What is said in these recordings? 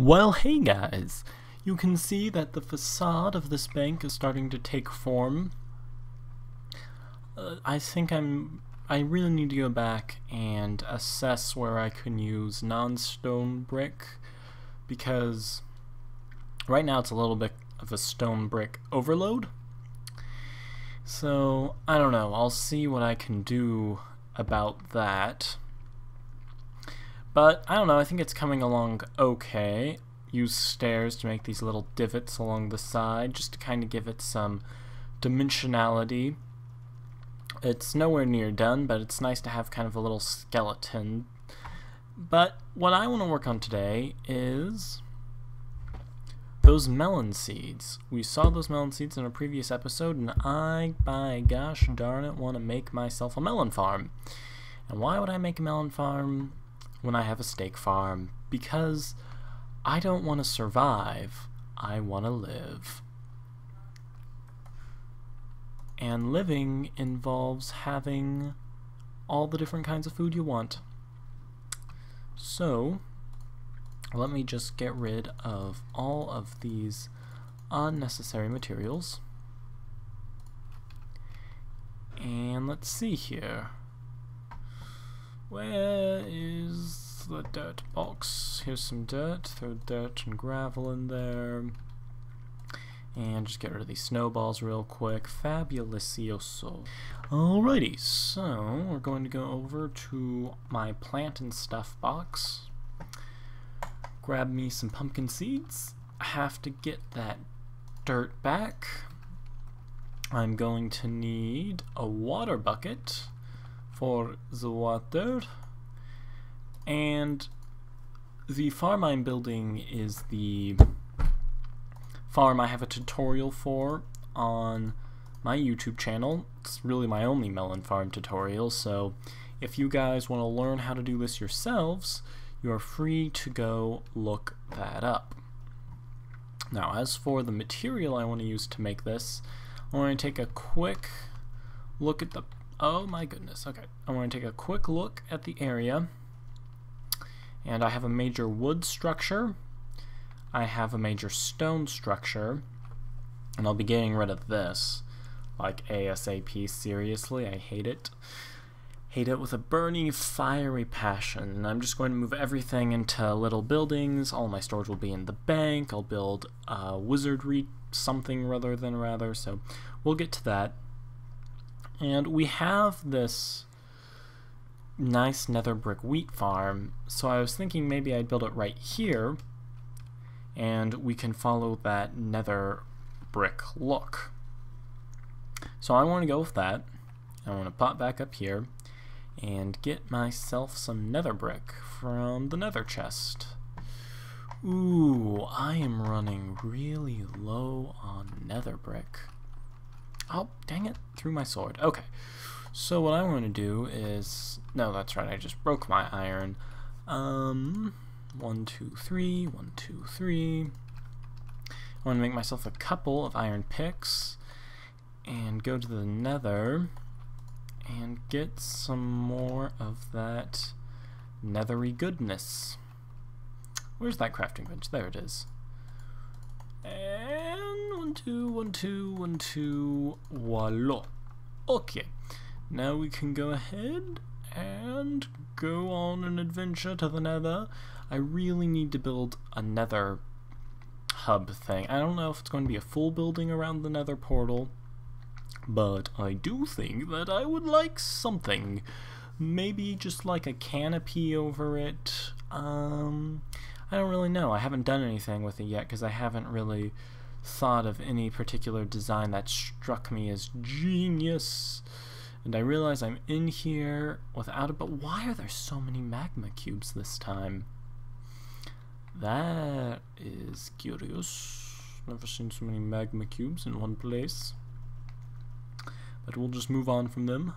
Well, hey guys! You can see that the facade of this bank is starting to take form. I really need to go back and assess where I can use non-stone brick, because right now it's a little bit of a stone brick overload. So, I don't know, I'll see what I can do about that. But, I don't know, I think it's coming along okay. Use stairs to make these little divots along the side, just to kind of give it some dimensionality. It's nowhere near done, but it's nice to have kind of a little skeleton. But what I want to work on today is those melon seeds. We saw those melon seeds in a previous episode, and I, by gosh darn it, want to make myself a melon farm. And why would I make a melon farm when I have a steak farm? Because I don't want to survive, I want to live. And living involves having all the different kinds of food you want. So, let me just get rid of all of these unnecessary materials. And let's see here. Where is the dirt box? Here's some dirt. Throw dirt and gravel in there. And just get rid of these snowballs real quick. Fabuloso. Alrighty, so we're going to go over to my plant and stuff box. Grab me some pumpkin seeds. I have to get that dirt back. I'm going to need a water bucket for the water. And the farm I'm building is the farm I have a tutorial for on my YouTube channel. It's really my only melon farm tutorial, so if you guys want to learn how to do this yourselves, you are free to go look that up. Now, as for the material I want to use to make this, I want to take a quick look at the... Oh my goodness, okay. I want to take a quick look at the area. And I have a major wood structure. I have a major stone structure. And I'll be getting rid of this. Like ASAP, seriously, I hate it. Hate it with a burning, fiery passion. And I'm just going to move everything into little buildings. All my storage will be in the bank. I'll build a wizardry something rather. So we'll get to that. And we have this nice nether brick wheat farm, so I was thinking maybe I'd build it right here, and we can follow that nether brick look. So I want to go with that. I want to pop back up here and get myself some nether brick from the nether chest. Ooh, I am running really low on nether brick. Oh, dang it, threw my sword. Okay, so what I want to do is... No, that's right, I just broke my iron. 1, 2, 3, 1, 2, 3. I want to make myself a couple of iron picks and go to the nether and get some more of that nethery goodness. Where's that crafting bench? There it is. And 1, 2, 1, 2, 1, 2, voila. Okay, now we can go ahead and go on an adventure to the nether. I really need to build a nether hub thing. I don't know if it's going to be a full building around the nether portal, but I do think that I would like something. Maybe just like a canopy over it. I don't really know. I haven't done anything with it yet because I haven't really thought of any particular design that struck me as genius. And I realize I'm in here without it, but why are there so many magma cubes this time? That is curious. Never seen so many magma cubes in one place. But we'll just move on from them.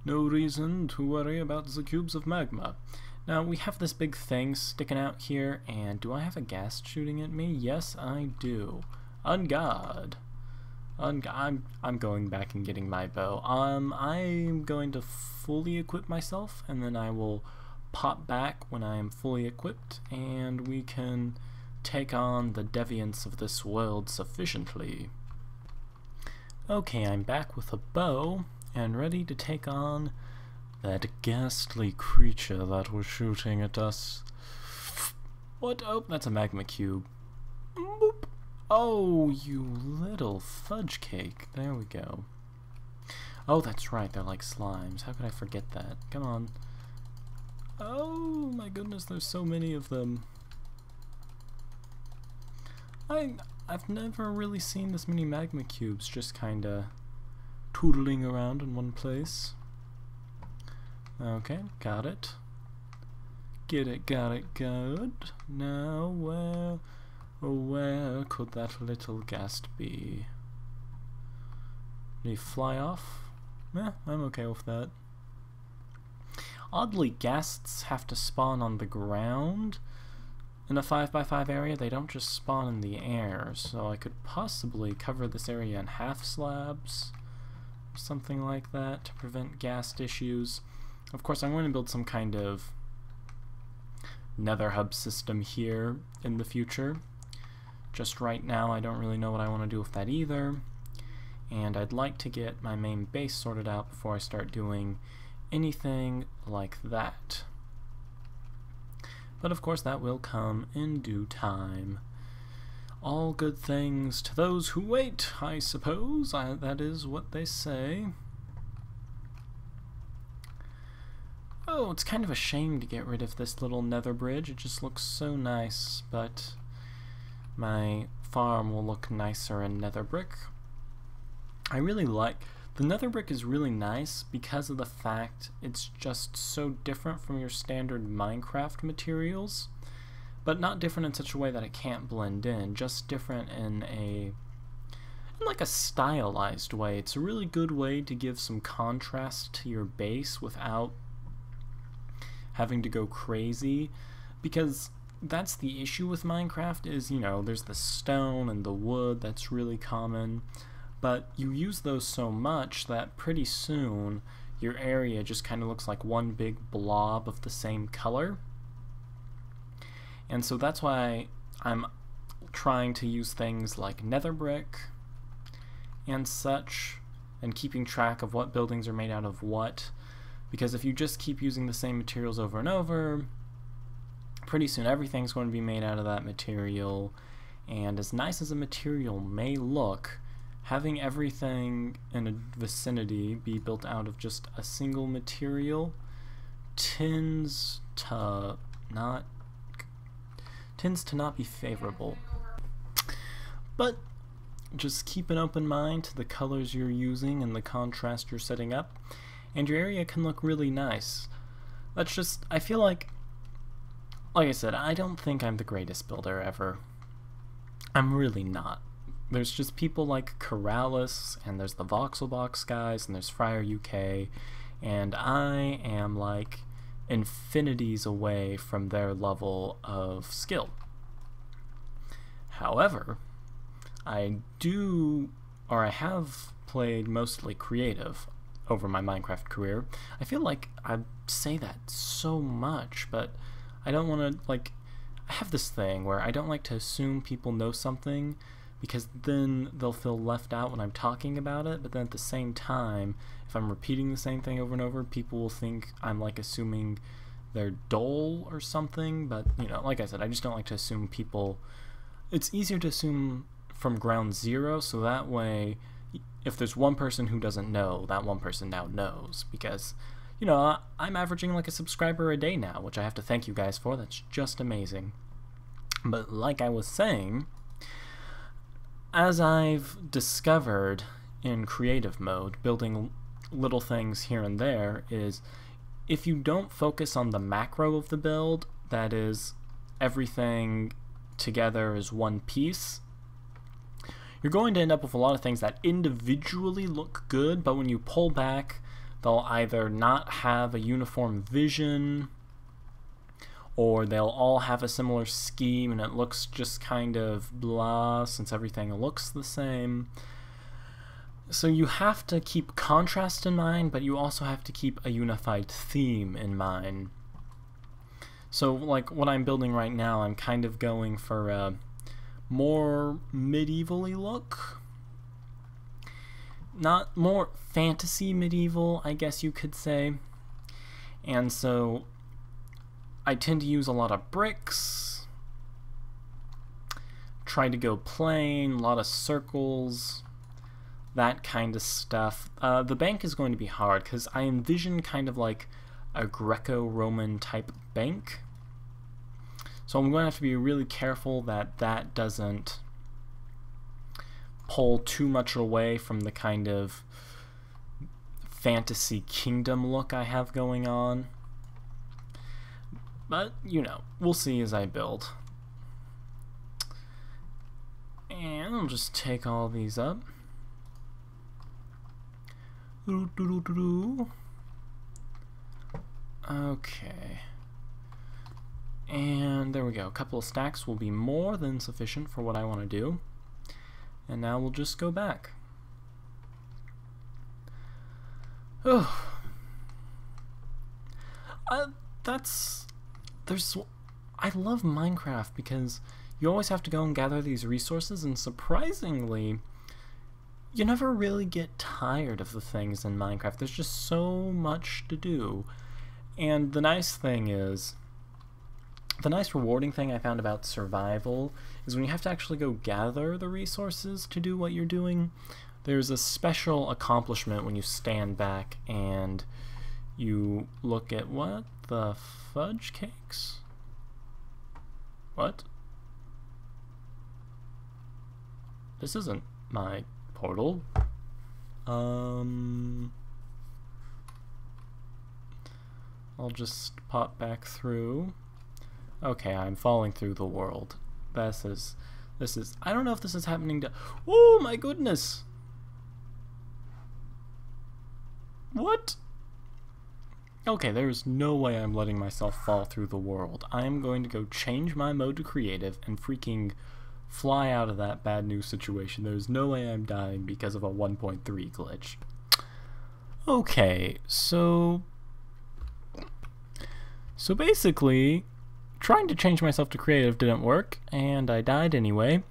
No reason to worry about the cubes of magma. Now, we have this big thing sticking out here, and do I have a ghast shooting at me? Yes, I do. On God. I'm going back and getting my bow. I'm going to fully equip myself, and then I will pop back when I am fully equipped, and we can take on the deviance of this world sufficiently. Okay, I'm back with a bow and ready to take on that ghastly creature that was shooting at us. What? Oh, that's a magma cube. Boop. Oh, you little fudge cake. There we go. Oh, that's right, they're like slimes. How could I forget that? Come on. Oh my goodness, there's so many of them. I've never really seen this many magma cubes just kinda tootling around in one place. Okay, got it. Get it, got it, good. Now where could that little ghast be? Did he fly off? Eh, I'm okay with that. Oddly, ghasts have to spawn on the ground in a 5x5 area. They don't just spawn in the air, so I could possibly cover this area in half slabs or something like that to prevent ghast issues. Of course, I'm going to build some kind of Nether hub system here in the future. Just right now, I don't really know what I want to do with that either, and I'd like to get my main base sorted out before I start doing anything like that. But of course that will come in due time. All good things to those who wait, I suppose. That is what they say. Oh, it's kind of a shame to get rid of this little nether bridge. It just looks so nice, but my farm will look nicer in nether brick. I really like the nether brick is really nice because of the fact it's just so different from your standard Minecraft materials, but not different in such a way that it can't blend in, just different in like a stylized way. It's a really good way to give some contrast to your base without having to go crazy, because that's the issue with Minecraft is, you know, there's the stone and the wood that's really common, but you use those so much that pretty soon your area just kind of looks like one big blob of the same color. And so that's why I'm trying to use things like nether brick and such, and keeping track of what buildings are made out of what, because if you just keep using the same materials over and over, pretty soon everything's going to be made out of that material, and as nice as a material may look, having everything in a vicinity be built out of just a single material tends to not be favorable. But just keep an open mind to the colors you're using and the contrast you're setting up, and your area can look really nice. That's just, I feel like I said, I don't think I'm the greatest builder ever. I'm really not. There's just people like Corrales, and there's the Voxelbox guys, and there's Friar UK, and I am like infinities away from their level of skill. However, I have played mostly creative over my Minecraft career. I feel like I say that so much, but I don't want to, like, I have this thing where I don't like to assume people know something, because then they'll feel left out when I'm talking about it, but then at the same time, if I'm repeating the same thing over and over, people will think I'm like assuming they're dull or something. But, you know, like I said, I just don't like to assume people. It's easier to assume from ground zero, so that way if there's one person who doesn't know, that one person now knows, because, you know, I'm averaging like a subscriber a day now, which I have to thank you guys for. That's just amazing. But like I was saying, as I've discovered in creative mode, building little things here and there, is if you don't focus on the macro of the build, that is, everything together as one piece, you're going to end up with a lot of things that individually look good, but when you pull back, they'll either not have a uniform vision, or they'll all have a similar scheme and it looks just kind of blah since everything looks the same. So you have to keep contrast in mind, but you also have to keep a unified theme in mind. So like what I'm building right now, I'm kind of going for a more medieval-y look. Not more fantasy medieval, I guess you could say. And so I tend to use a lot of bricks, try to go plain, a lot of circles, that kind of stuff. The bank is going to be hard because I envision kind of like a Greco-Roman type bank. So I'm going to have to be really careful that that doesn't pull too much away from the kind of fantasy kingdom look I have going on. But, you know, we'll see as I build. And I'll just take all these up. Okay. And there we go. A couple of stacks will be more than sufficient for what I want to do. And now we'll just go back. Oh. I love Minecraft because you always have to go and gather these resources, and surprisingly, you never really get tired of the things in Minecraft. There's just so much to do. And the nice thing is, the nice rewarding thing I found about survival is when you have to actually go gather the resources to do what you're doing, there's a special accomplishment when you stand back and you look at what the fudge cakes? What? This isn't my portal. I'll just pop back through. Okay, I'm falling through the world. This is, I don't know if this is happening to, oh my goodness! What? Okay, there's no way I'm letting myself fall through the world. I am going to go change my mode to creative and freaking fly out of that bad news situation. There's no way I'm dying because of a 1.3 glitch. Okay, so basically, trying to change myself to creative didn't work, and I died anyway.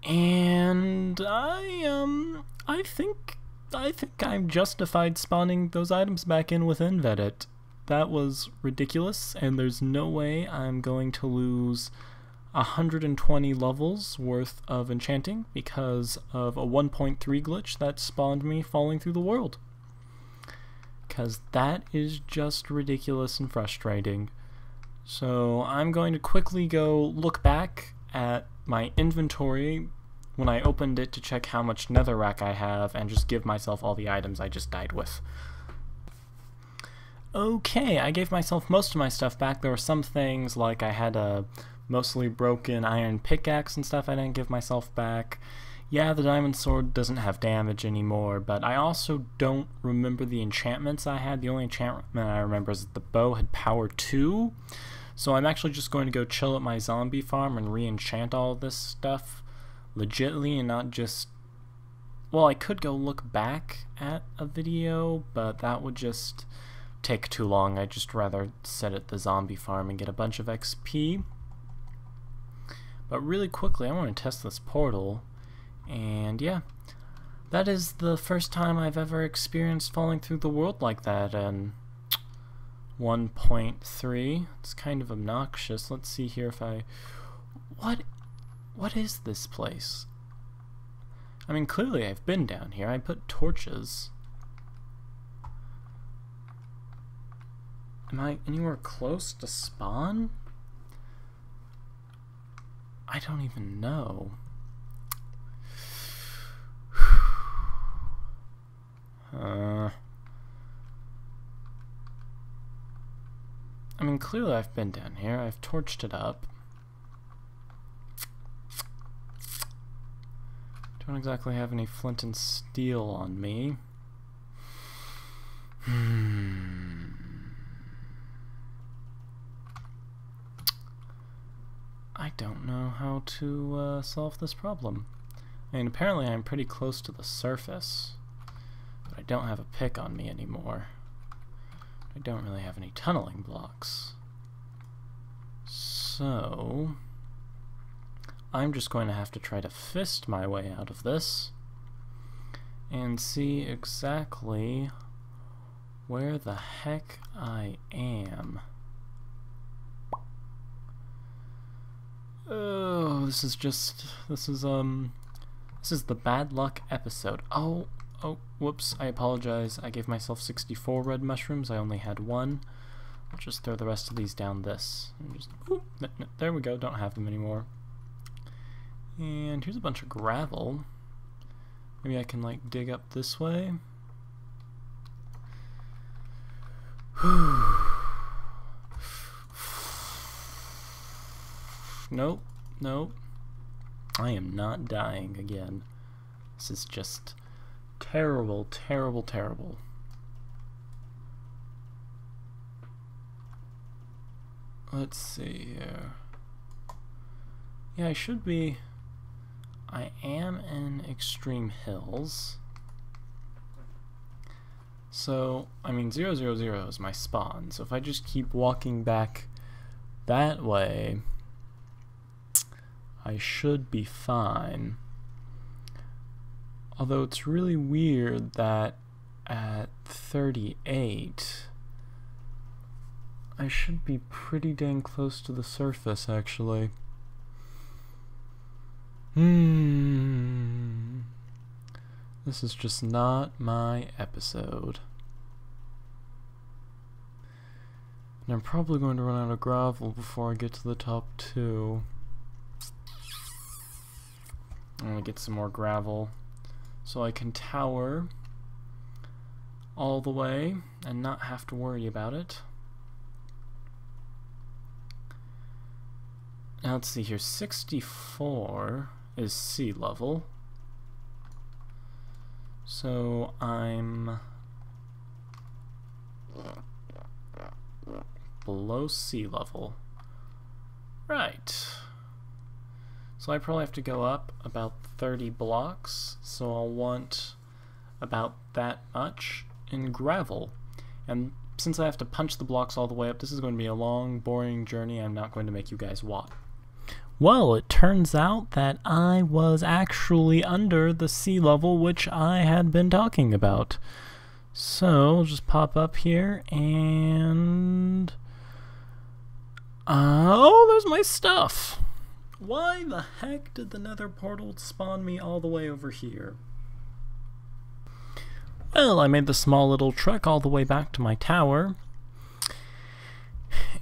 And I think I'm justified spawning those items back in with Invedit. That was ridiculous, and there's no way I'm going to lose 120 levels worth of enchanting because of a 1.3 glitch that spawned me falling through the world. Because that is just ridiculous and frustrating. So I'm going to quickly go look back at my inventory when I opened it to check how much netherrack I have and just give myself all the items I just died with. Okay, I gave myself most of my stuff back. There were some things like I had a mostly broken iron pickaxe and stuff I didn't give myself back. Yeah, the diamond sword doesn't have damage anymore, but I also don't remember the enchantments I had. The only enchantment I remember is that the bow had power 2. So I'm actually just going to go chill at my zombie farm and re-enchant all of this stuff legitly and not just... Well, I could go look back at a video, but that would just take too long. I'd just rather sit at the zombie farm and get a bunch of XP. But really quickly, I want to test this portal. And yeah, that is the first time I've ever experienced falling through the world like that, and 1.3. It's kind of obnoxious. Let's see here if I... What is this place? I mean, clearly I've been down here. I put torches. Am I anywhere close to spawn? I don't even know. I mean, clearly I've been down here. I've torched it up. Don't exactly have any flint and steel on me. I don't know how to solve this problem. I mean, apparently I'm pretty close to the surface, but I don't have a pick on me anymore. I don't really have any tunneling blocks. So I'm just going to have to try to fist my way out of this and see exactly where the heck I am. Oh, this is the bad luck episode. Oh, whoops, I apologize. I gave myself 64 red mushrooms. I only had one. I'll just throw the rest of these down this. And just, there we go, don't have them anymore. And here's a bunch of gravel. Maybe I can, like, dig up this way. Nope. I am not dying again. This is just terrible, terrible, terrible. Let's see here. Yeah, I am in Extreme Hills. So, I mean, 000 is my spawn. So if I just keep walking back that way, I should be fine. Although it's really weird that at 38, I should be pretty dang close to the surface, actually. This is just not my episode. And I'm probably going to run out of gravel before I get to the top 2. I'm gonna get some more gravel so I can tower all the way and not have to worry about it. Now let's see here, 64 is sea level. So I'm below sea level. Right. So I probably have to go up about 30 blocks, so I'll want about that much in gravel. And since I have to punch the blocks all the way up, this is going to be a long, boring journey. I'm not going to make you guys watch. Well, it turns out that I was actually under the sea level, which I had been talking about. So, I'll just pop up here and... oh, there's my stuff! Why the heck did the Nether portal spawn me all the way over here? Well, I made the small little trek all the way back to my tower.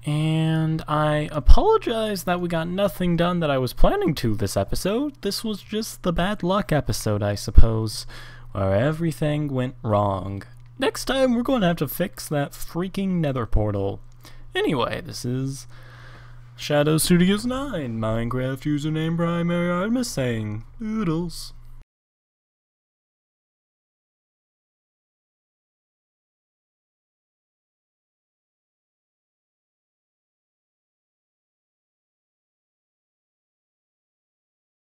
And I apologize that we got nothing done that I was planning to this episode. This was just the bad luck episode, I suppose, where everything went wrong. Next time, we're going to have to fix that freaking Nether portal. Anyway, this is Shadow Studios 9, Minecraft username Primaryartemis saying, Doodles.